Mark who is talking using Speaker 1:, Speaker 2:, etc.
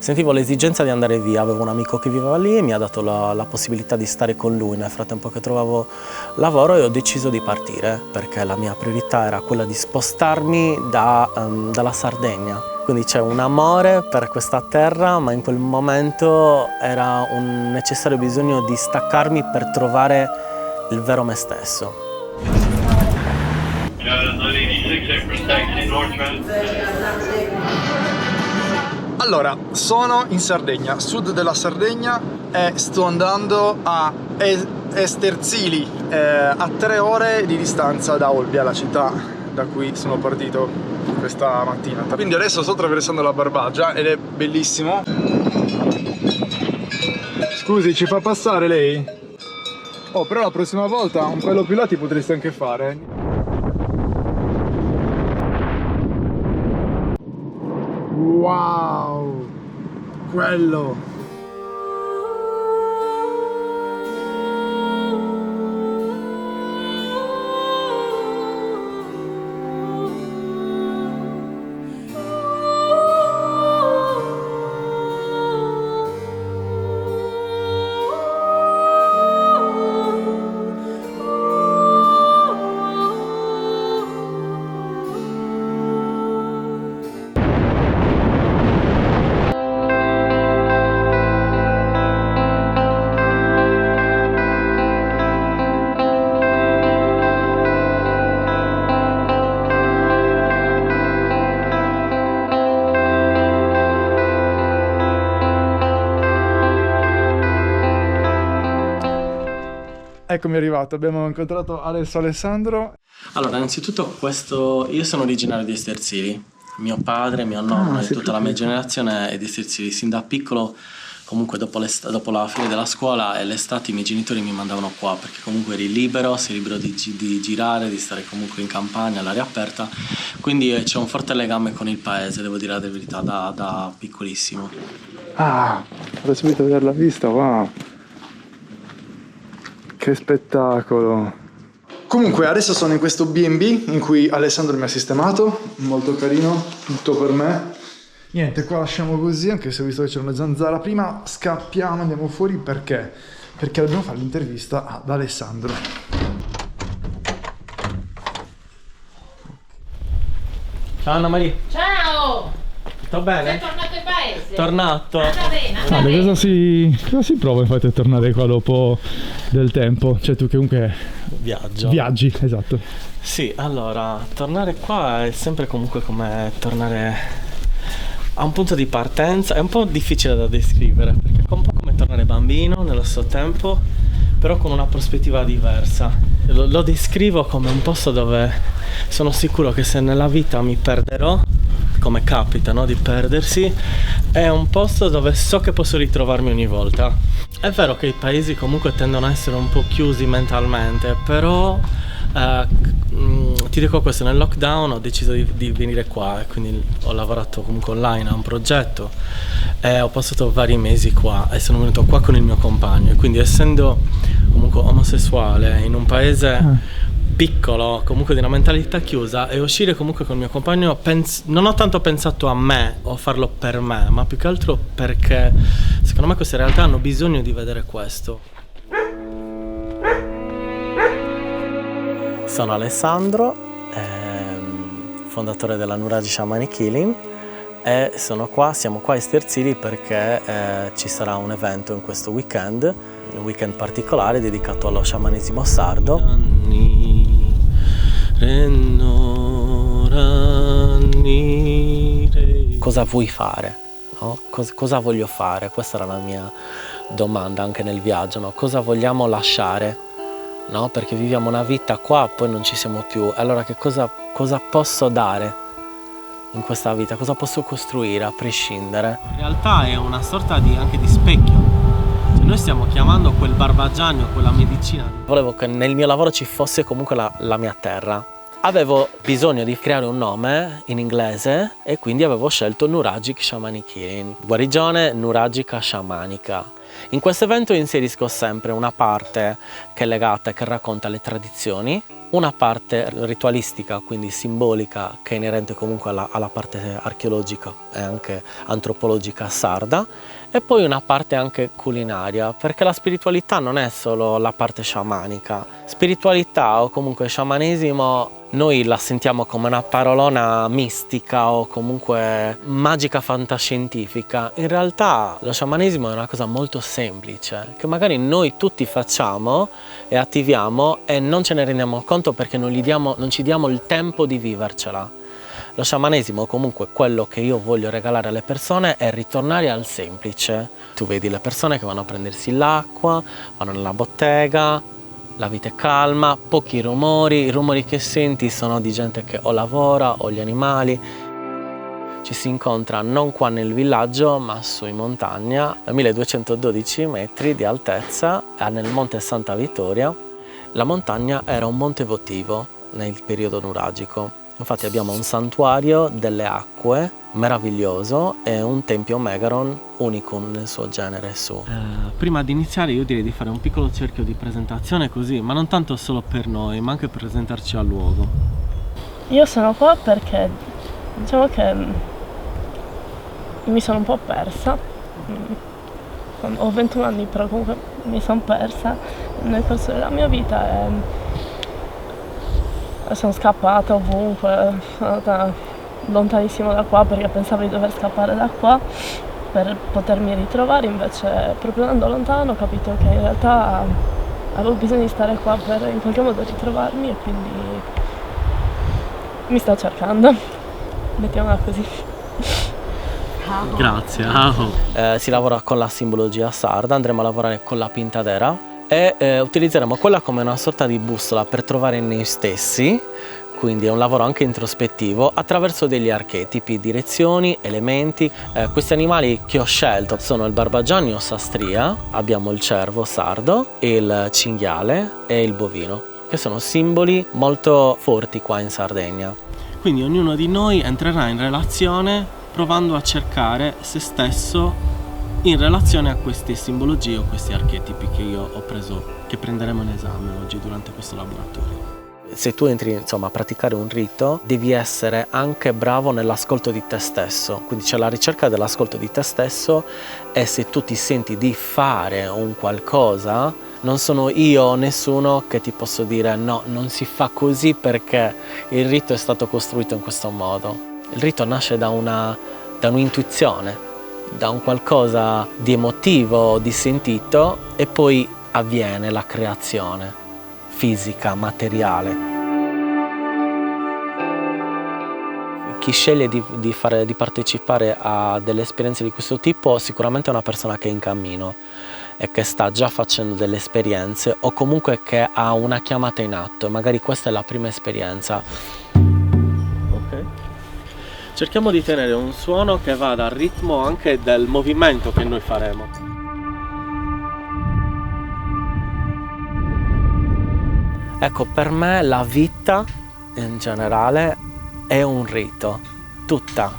Speaker 1: sentivo l'esigenza di andare via, avevo un amico che viveva lì e mi ha dato la possibilità di stare con lui nel frattempo che trovavo lavoro e ho deciso di partire perché la mia priorità era quella di spostarmi dalla Sardegna. Quindi c'è un amore per questa terra, ma in quel momento era un necessario bisogno di staccarmi per trovare il vero me stesso.
Speaker 2: Allora, sono in Sardegna, sud della Sardegna, e sto andando a Esterzili, a 3 ore di distanza da Olbia, la città da cui sono partito questa mattina. Quindi adesso sto attraversando la Barbagia ed è bellissimo. Scusi, ci fa passare lei? Oh, però la prossima volta un pelo più là ti potresti anche fare. Wow! Quello! Eccomi arrivato, abbiamo incontrato Alessandro.
Speaker 1: Allora, innanzitutto io sono originario di Esterzili. Mio padre, mio nonno e tutta la mia generazione è di Esterzili. Sin da piccolo, comunque dopo la fine della scuola e l'estate, i miei genitori mi mandavano qua perché comunque eri libero, sei libero di girare, di stare comunque in campagna, all'aria aperta. Quindi c'è un forte legame con il paese, devo dire la verità, da piccolissimo.
Speaker 2: Ah, vado subito a vedere la vista, wow! Che spettacolo! Comunque adesso sono in questo B&B in cui Alessandro mi ha sistemato, molto carino, tutto per me. Niente, qua lasciamo così, anche se ho visto che c'era una zanzara prima, scappiamo, andiamo fuori perché? Perché dobbiamo fare l'intervista ad Alessandro.
Speaker 1: Ciao Anna Maria!
Speaker 3: Ciao!
Speaker 1: Tutto bene?
Speaker 3: Sei tornato in paese?
Speaker 1: Tornato!
Speaker 3: Andata bene, andata bene.
Speaker 2: Cosa si prova infatti a tornare qua dopo del tempo? Cioè tu che comunque viaggi, esatto.
Speaker 1: Sì, allora, tornare qua è sempre comunque come tornare a un punto di partenza. È un po' difficile da descrivere, perché è un po' come tornare bambino nello stesso tempo, però con una prospettiva diversa. Lo descrivo come un posto dove sono sicuro che se nella vita mi perderò, come capita, no, di perdersi, è un posto dove so che posso ritrovarmi ogni volta. È vero che i paesi comunque tendono a essere un po' chiusi mentalmente, però ti dico questo, nel lockdown ho deciso di venire qua e quindi ho lavorato comunque online a un progetto e ho passato vari mesi qua e sono venuto qua con il mio compagno, e quindi essendo comunque omosessuale in un paese piccolo, comunque di una mentalità chiusa, e uscire comunque con il mio compagno, non ho tanto pensato a me o farlo per me, ma più che altro perché secondo me queste realtà hanno bisogno di vedere questo. Sono Alessandro, fondatore della Nuragi Shamanic Healing, e siamo qua a Esterzili perché ci sarà un evento in questo weekend, un weekend particolare dedicato allo sciamanesimo sardo. Cosa vuoi fare? No? Cosa voglio fare? Questa era la mia domanda anche nel viaggio, no? Cosa vogliamo lasciare? No? Perché viviamo una vita qua, poi non ci siamo più. Allora che cosa posso dare in questa vita? Cosa posso costruire a prescindere? In realtà è una sorta anche di specchio. Cioè noi stiamo chiamando quel barbagianno, quella medicina. Volevo che nel mio lavoro ci fosse comunque la mia terra. Avevo bisogno di creare un nome in inglese e quindi avevo scelto Nuragic Shamanic Healing, guarigione nuragica sciamanica. In questo evento inserisco sempre una parte che è legata e che racconta le tradizioni una parte ritualistica, quindi simbolica, che è inerente comunque alla parte archeologica e anche antropologica sarda, e poi una parte anche culinaria, perché la spiritualità non è solo la parte sciamanica. Spiritualità o comunque sciamanesimo noi la sentiamo come una parolona mistica o comunque magica fantascientifica. In realtà lo sciamanesimo è una cosa molto semplice, che magari noi tutti facciamo e attiviamo e non ce ne rendiamo conto perché non ci diamo il tempo di vivercela. Lo sciamanesimo, comunque, quello che io voglio regalare alle persone è ritornare al semplice. Tu vedi le persone che vanno a prendersi l'acqua, vanno nella bottega, la vita è calma, pochi rumori, i rumori che senti sono di gente che o lavora o gli animali. Ci si incontra non qua nel villaggio ma su in montagna, a 1212 metri di altezza, nel monte Santa Vittoria. La montagna era un monte votivo nel periodo nuragico. Infatti abbiamo un santuario delle acque meraviglioso e un tempio Megaron unicum nel suo genere su. Prima di iniziare io direi di fare un piccolo cerchio di presentazione così, ma non tanto solo per noi, ma anche per presentarci al luogo.
Speaker 4: Io sono qua perché diciamo che mi sono un po' persa. Ho 21 anni, però comunque mi sono persa nel corso della mia vita e sono scappata ovunque, sono andata lontanissimo da qua perché pensavo di dover scappare da qua per potermi ritrovare, invece proprio andando lontano ho capito che in realtà avevo bisogno di stare qua per in qualche modo ritrovarmi e quindi mi sto cercando, mettiamola così.
Speaker 1: Grazie. Si lavora con la simbologia sarda, andremo a lavorare con la pintadera e utilizzeremo quella come una sorta di bussola per trovare noi stessi, quindi è un lavoro anche introspettivo attraverso degli archetipi, direzioni, elementi. Questi animali che ho scelto sono il barbagianni o sastria, abbiamo il cervo sardo, il cinghiale e il bovino, che sono simboli molto forti qua in Sardegna. Quindi ognuno di noi entrerà in relazione provando a cercare se stesso in relazione a queste simbologie o questi archetipi che io ho preso, che prenderemo in esame oggi durante questo laboratorio. Se tu entri insomma a praticare un rito devi essere anche bravo nell'ascolto di te stesso, quindi c'è la ricerca dell'ascolto di te stesso e se tu ti senti di fare un qualcosa non sono io o nessuno che ti posso dire no, non si fa così perché il rito è stato costruito in questo modo. Il rito nasce da un'intuizione, da un qualcosa di emotivo, di sentito e poi avviene la creazione fisica, materiale. Chi sceglie di partecipare a delle esperienze di questo tipo sicuramente è una persona che è in cammino e che sta già facendo delle esperienze o comunque che ha una chiamata in atto e magari questa è la prima esperienza. Ok. Cerchiamo di tenere un suono che vada al ritmo anche del movimento che noi faremo. Ecco, per me la vita in generale è un rito, tutta.